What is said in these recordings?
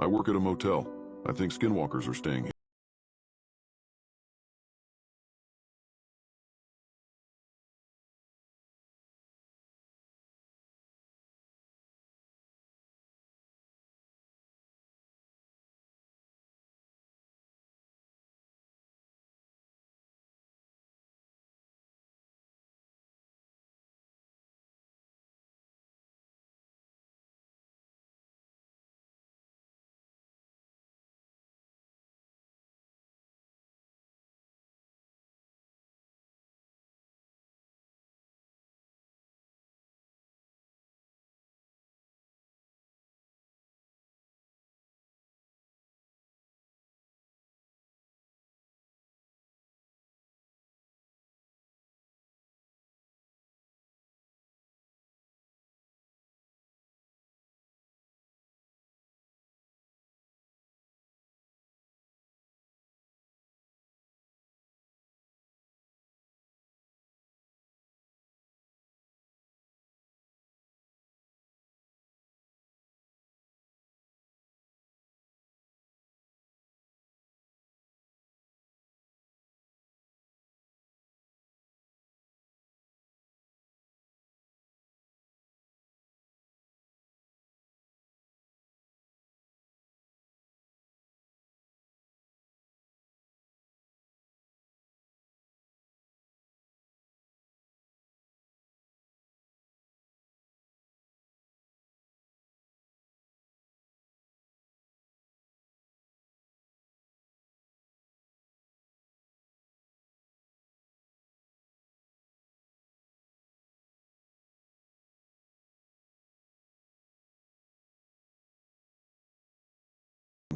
I work at a motel. I think skinwalkers are staying here.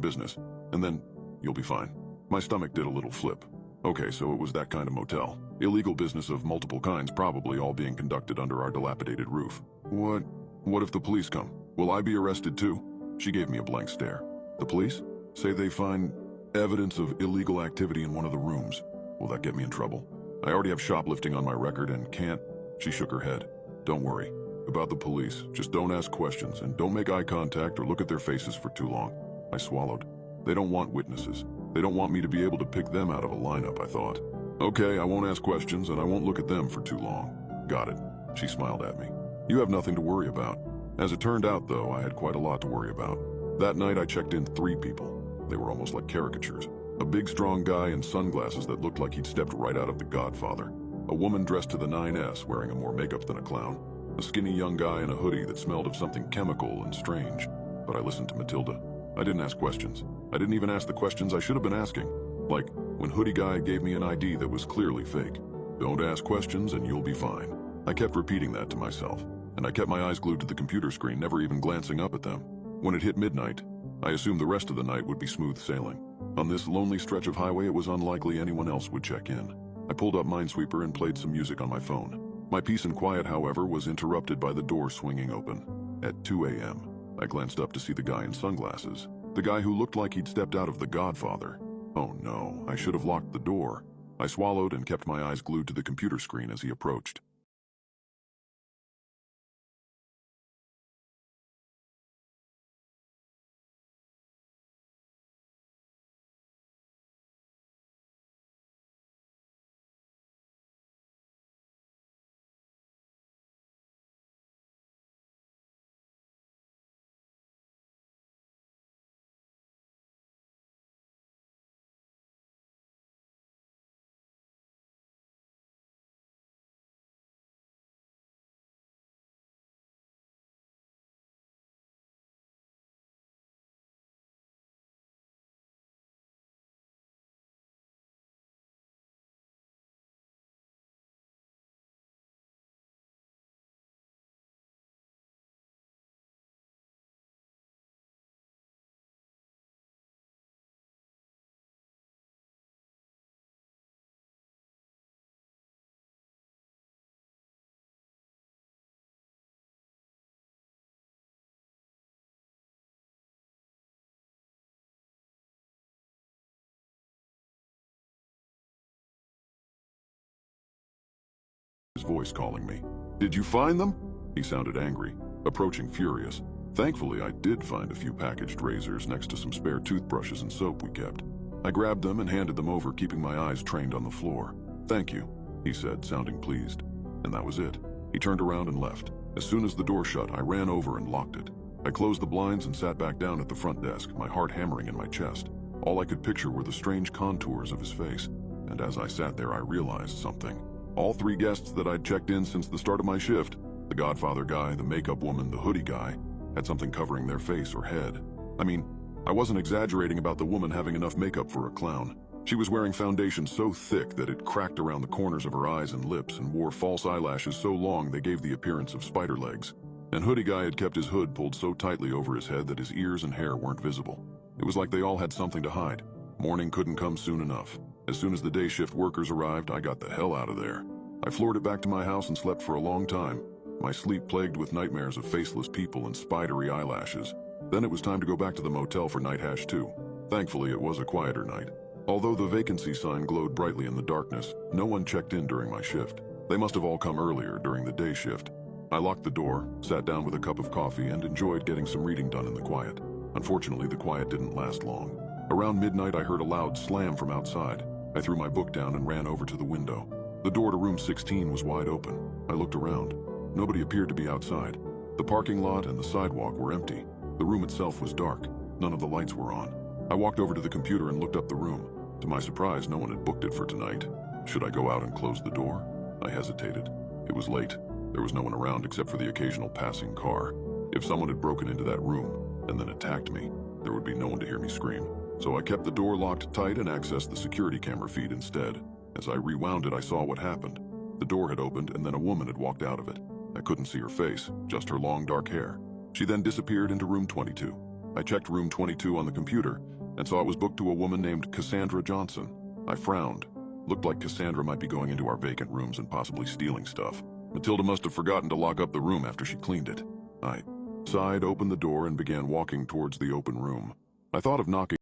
Business, and then you'll be fine. My stomach did a little flip. Okay, so it was that kind of motel. Illegal business of multiple kinds, probably all being conducted under our dilapidated roof. What if the police come? Will I be arrested too? She gave me a blank stare. The police? Say they find evidence of illegal activity in one of the rooms. Will that get me in trouble? I already have shoplifting on my record and can't... She shook her head. Don't worry about the police. Just don't ask questions and don't make eye contact or look at their faces for too long. I swallowed. They don't want witnesses. They don't want me to be able to pick them out of a lineup, I thought. Okay, I won't ask questions and I won't look at them for too long. Got it. She smiled at me. You have nothing to worry about. As it turned out, though, I had quite a lot to worry about. That night I checked in 3 people. They were almost like caricatures. A big, strong guy in sunglasses that looked like he'd stepped right out of The Godfather. A woman dressed to the 9S, wearing more makeup than a clown. A skinny young guy in a hoodie that smelled of something chemical and strange. But I listened to Matilda. I didn't ask questions. I didn't even ask the questions I should have been asking. Like, when Hoodie Guy gave me an ID that was clearly fake. Don't ask questions and you'll be fine. I kept repeating that to myself, and I kept my eyes glued to the computer screen, never even glancing up at them. When it hit midnight, I assumed the rest of the night would be smooth sailing. On this lonely stretch of highway, it was unlikely anyone else would check in. I pulled up Minesweeper and played some music on my phone. My peace and quiet, however, was interrupted by the door swinging open. At 2 a.m., I glanced up to see the guy in sunglasses. The guy who looked like he'd stepped out of The Godfather. Oh no, I should have locked the door. I swallowed and kept my eyes glued to the computer screen as he approached. His voice calling me. Did you find them? He sounded angry, approaching furious. Thankfully, I did find a few packaged razors next to some spare toothbrushes and soap we kept. I grabbed them and handed them over, keeping my eyes trained on the floor. "Thank you," he said, sounding pleased. And that was it. He turned around and left. As soon as the door shut, I ran over and locked it. I closed the blinds and sat back down at the front desk, my heart hammering in my chest. All I could picture were the strange contours of his face. And as I sat there, I realized something. All three guests that I'd checked in since the start of my shift, the Godfather guy, the makeup woman, the hoodie guy, had something covering their face or head. I mean, I wasn't exaggerating about the woman having enough makeup for a clown. She was wearing foundation so thick that it cracked around the corners of her eyes and lips, and wore false eyelashes so long they gave the appearance of spider legs. And hoodie guy had kept his hood pulled so tightly over his head that his ears and hair weren't visible. It was like they all had something to hide. Morning couldn't come soon enough. As soon as the day shift workers arrived, I got the hell out of there. I floored it back to my house and slept for a long time, my sleep plagued with nightmares of faceless people and spidery eyelashes. Then it was time to go back to the motel for night hash 2. Thankfully, it was a quieter night. Although the vacancy sign glowed brightly in the darkness, no one checked in during my shift. They must have all come earlier during the day shift. I locked the door, sat down with a cup of coffee, and enjoyed getting some reading done in the quiet. Unfortunately, the quiet didn't last long. Around midnight, I heard a loud slam from outside. I threw my book down and ran over to the window. The door to room 16 was wide open. I looked around. Nobody appeared to be outside. The parking lot and the sidewalk were empty. The room itself was dark. None of the lights were on. I walked over to the computer and looked up the room. To my surprise, no one had booked it for tonight. Should I go out and close the door? I hesitated. It was late. There was no one around except for the occasional passing car. If someone had broken into that room and then attacked me, there would be no one to hear me scream. So I kept the door locked tight and accessed the security camera feed instead. As I rewound it, I saw what happened. The door had opened and then a woman had walked out of it. I couldn't see her face, just her long dark hair. She then disappeared into room 22. I checked room 22 on the computer and saw it was booked to a woman named Cassandra Johnson. I frowned. Looked like Cassandra might be going into our vacant rooms and possibly stealing stuff. Matilda must have forgotten to lock up the room after she cleaned it. I sighed, opened the door, and began walking towards the open room. I thought of knocking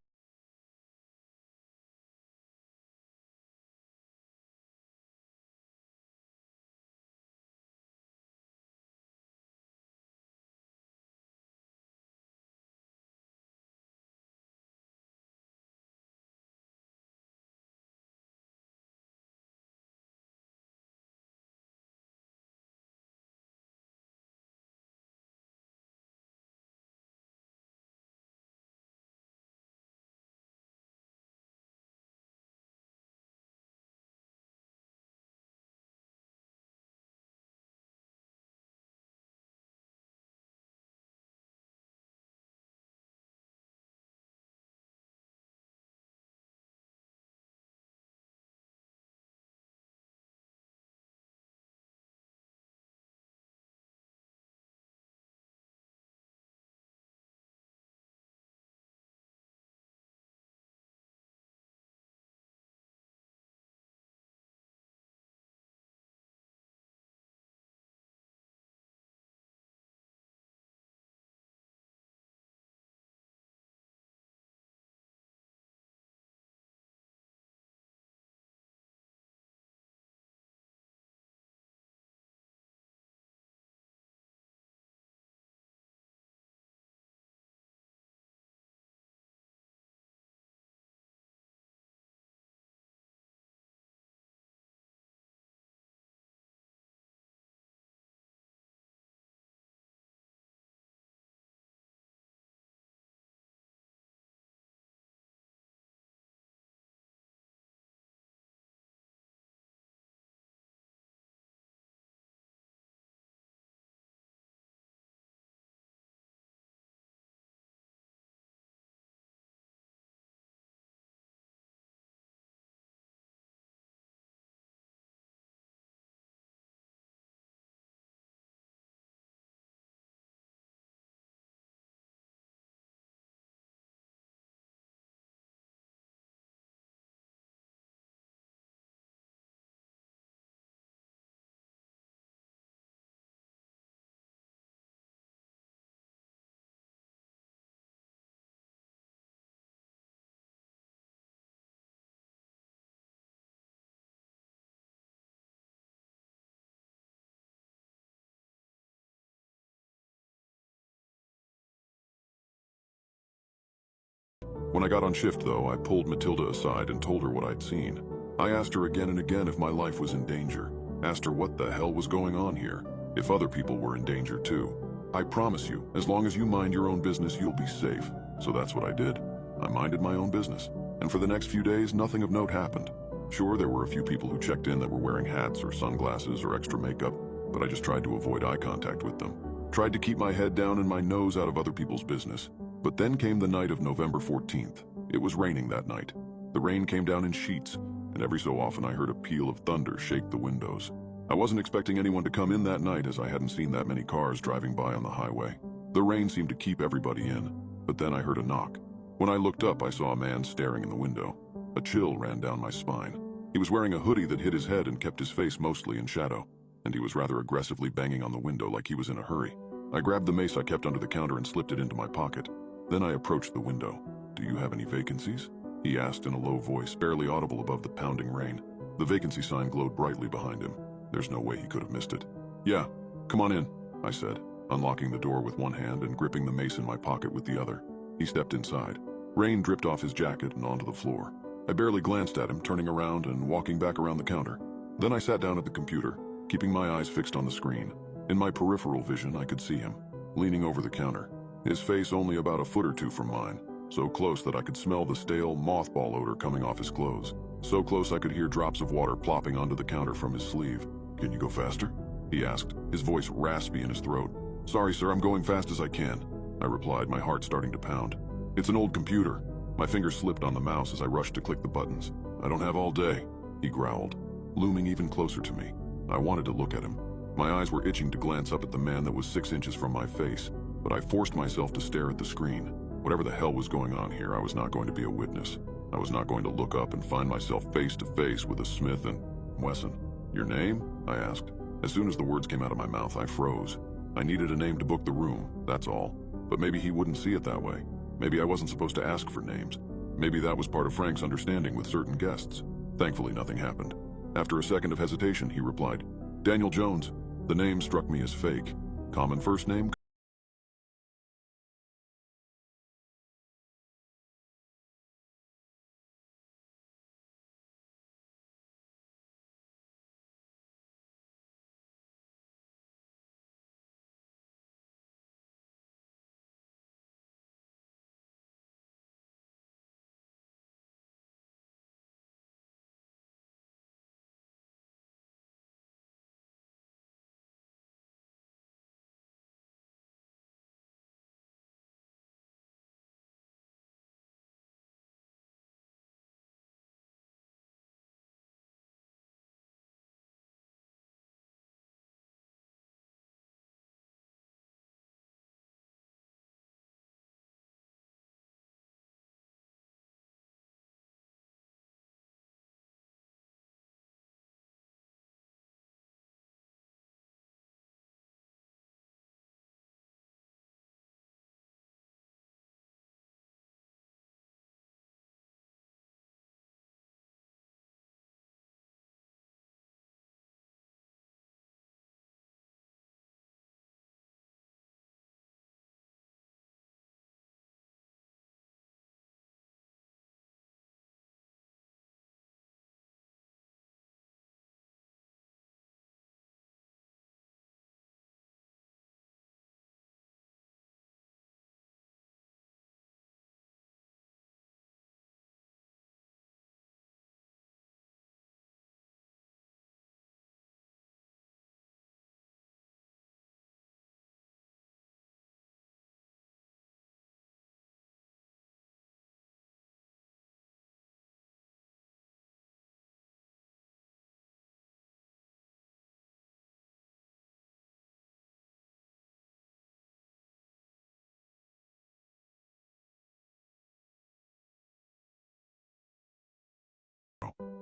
When I got on shift, though, I pulled Matilda aside and told her what I'd seen. I asked her again and again if my life was in danger, asked her what the hell was going on here, if other people were in danger too. I promise you, as long as you mind your own business, you'll be safe. So that's what I did. I minded my own business. And for the next few days, nothing of note happened. Sure, there were a few people who checked in that were wearing hats or sunglasses or extra makeup, but I just tried to avoid eye contact with them. Tried to keep my head down and my nose out of other people's business. But then came the night of November 14th. It was raining that night. The rain came down in sheets, and every so often I heard a peal of thunder shake the windows. I wasn't expecting anyone to come in that night, as I hadn't seen that many cars driving by on the highway. The rain seemed to keep everybody in, but then I heard a knock. When I looked up, I saw a man staring in the window. A chill ran down my spine. He was wearing a hoodie that hid his head and kept his face mostly in shadow, and he was rather aggressively banging on the window like he was in a hurry. I grabbed the mace I kept under the counter and slipped it into my pocket. Then I approached the window. "Do you have any vacancies?" he asked in a low voice, barely audible above the pounding rain. The vacancy sign glowed brightly behind him. There's no way he could have missed it. "Yeah, come on in," I said, unlocking the door with one hand and gripping the mace in my pocket with the other. He stepped inside. Rain dripped off his jacket and onto the floor. I barely glanced at him, turning around and walking back around the counter. Then I sat down at the computer, keeping my eyes fixed on the screen. In my peripheral vision, I could see him, leaning over the counter, his face only about a foot or two from mine, so close that I could smell the stale mothball odor coming off his clothes. So close I could hear drops of water plopping onto the counter from his sleeve. "Can you go faster?" he asked, his voice raspy in his throat. "Sorry, sir, I'm going fast as I can," I replied, my heart starting to pound. "It's an old computer." My fingers slipped on the mouse as I rushed to click the buttons. "I don't have all day," he growled, looming even closer to me. I wanted to look at him. My eyes were itching to glance up at the man that was 6 inches from my face, but I forced myself to stare at the screen. Whatever the hell was going on here, I was not going to be a witness. I was not going to look up and find myself face to face with a Smith and Wesson. "Your name?" I asked. As soon as the words came out of my mouth, I froze. I needed a name to book the room, that's all. But maybe he wouldn't see it that way. Maybe I wasn't supposed to ask for names. Maybe that was part of Frank's understanding with certain guests. Thankfully, nothing happened. After a second of hesitation, he replied, "Daniel Jones." The name struck me as fake. Common first name?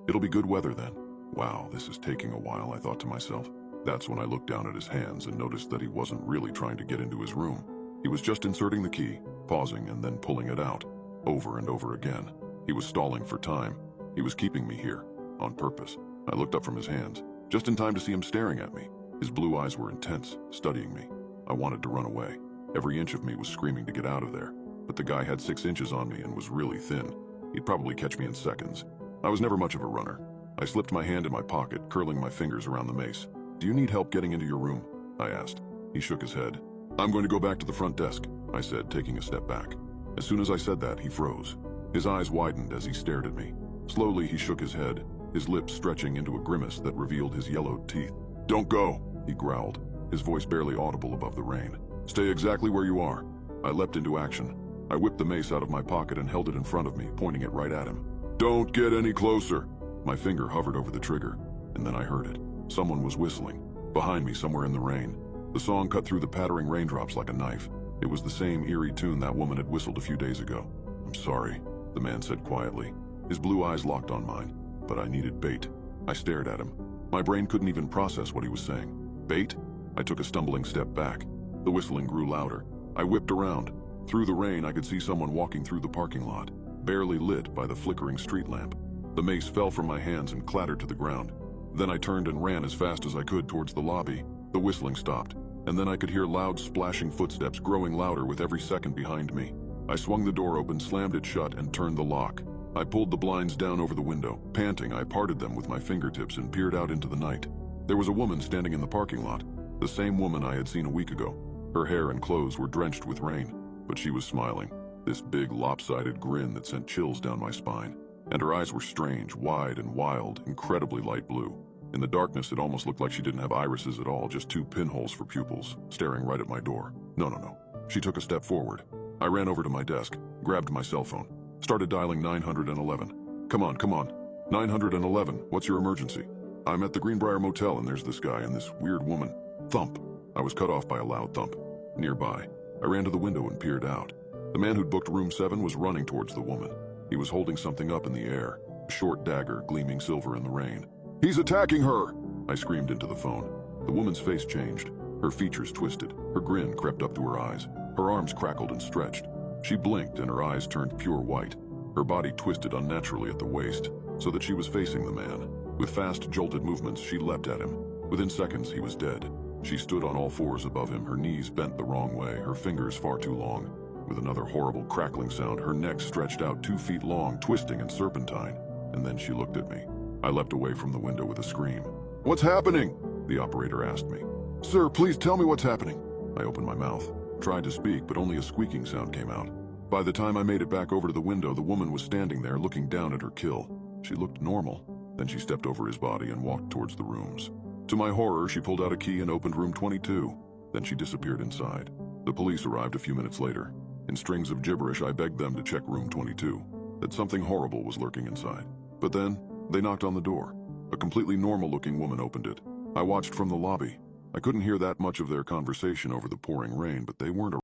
It'll be good weather then. Wow, this is taking a while, I thought to myself. That's when I looked down at his hands and noticed that he wasn't really trying to get into his room. He was just inserting the key, pausing and then pulling it out, over and over again. He was stalling for time. He was keeping me here, on purpose. I looked up from his hands, just in time to see him staring at me. His blue eyes were intense, studying me. I wanted to run away. Every inch of me was screaming to get out of there. but the guy had 6 inches on me and was really thin. He'd probably catch me in seconds. I was never much of a runner. I slipped my hand in my pocket, curling my fingers around the mace. "Do you need help getting into your room?" I asked. He shook his head. "I'm going to go back to the front desk," I said, taking a step back. As soon as I said that, he froze. His eyes widened as he stared at me. Slowly, he shook his head, his lips stretching into a grimace that revealed his yellowed teeth. "Don't go," he growled, his voice barely audible above the rain. "Stay exactly where you are." I leapt into action. I whipped the mace out of my pocket and held it in front of me, pointing it right at him. "Don't get any closer." My finger hovered over the trigger, and then I heard it. Someone was whistling, behind me somewhere in the rain. The song cut through the pattering raindrops like a knife. It was the same eerie tune that woman had whistled a few days ago. "I'm sorry," the man said quietly. His blue eyes locked on mine, but I needed bait. I stared at him. My brain couldn't even process what he was saying. Bait? I took a stumbling step back. The whistling grew louder. I whipped around. Through the rain, I could see someone walking through the parking lot, barely lit by the flickering street lamp. The mace fell from my hands and clattered to the ground. Then I turned and ran as fast as I could towards the lobby. The whistling stopped, and then I could hear loud splashing footsteps growing louder with every second behind me. I swung the door open, slammed it shut, and turned the lock. I pulled the blinds down over the window. Panting, I parted them with my fingertips and peered out into the night. There was a woman standing in the parking lot, the same woman I had seen a week ago. Her hair and clothes were drenched with rain, but she was smiling, this big lopsided grin that sent chills down my spine. And her eyes were strange, wide and wild, incredibly light blue. In the darkness, it almost looked like she didn't have irises at all, just 2 pinholes for pupils, staring right at my door. No. She took a step forward. I ran over to my desk, grabbed my cell phone, started dialing 911. Come on. 911, what's your emergency? I'm at the Greenbrier Motel and there's this guy and this weird woman. Thump. I was cut off by a loud thump. Nearby, I ran to the window and peered out. The man who'd booked room 7 was running towards the woman. He was holding something up in the air, a short dagger gleaming silver in the rain. "He's attacking her!" I screamed into the phone. The woman's face changed. Her features twisted. Her grin crept up to her eyes. Her arms crackled and stretched. She blinked and her eyes turned pure white. Her body twisted unnaturally at the waist, so that she was facing the man. With fast, jolted movements, she leapt at him. Within seconds, he was dead. She stood on all fours above him, her knees bent the wrong way, her fingers far too long. With another horrible crackling sound, her neck stretched out 2 feet long, twisting and serpentine. And then she looked at me. I leapt away from the window with a scream. "What's happening?" the operator asked me. "Sir, please tell me what's happening." I opened my mouth, tried to speak, but only a squeaking sound came out. By the time I made it back over to the window, the woman was standing there looking down at her kill. She looked normal. Then she stepped over his body and walked towards the rooms. To my horror, she pulled out a key and opened room 22. Then she disappeared inside. The police arrived a few minutes later. In strings of gibberish, I begged them to check room 22, that something horrible was lurking inside. But then, they knocked on the door. A completely normal-looking woman opened it. I watched from the lobby. I couldn't hear that much of their conversation over the pouring rain, but they weren't a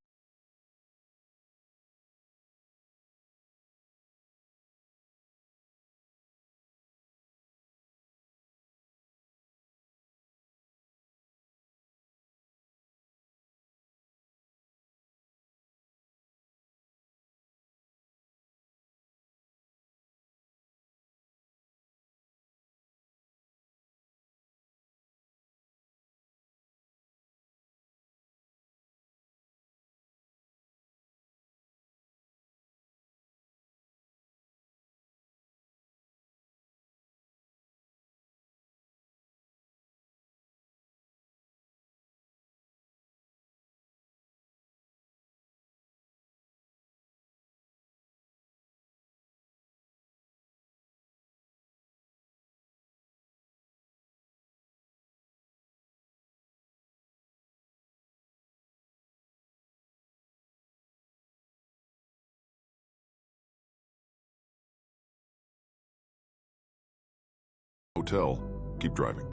motel. Keep driving.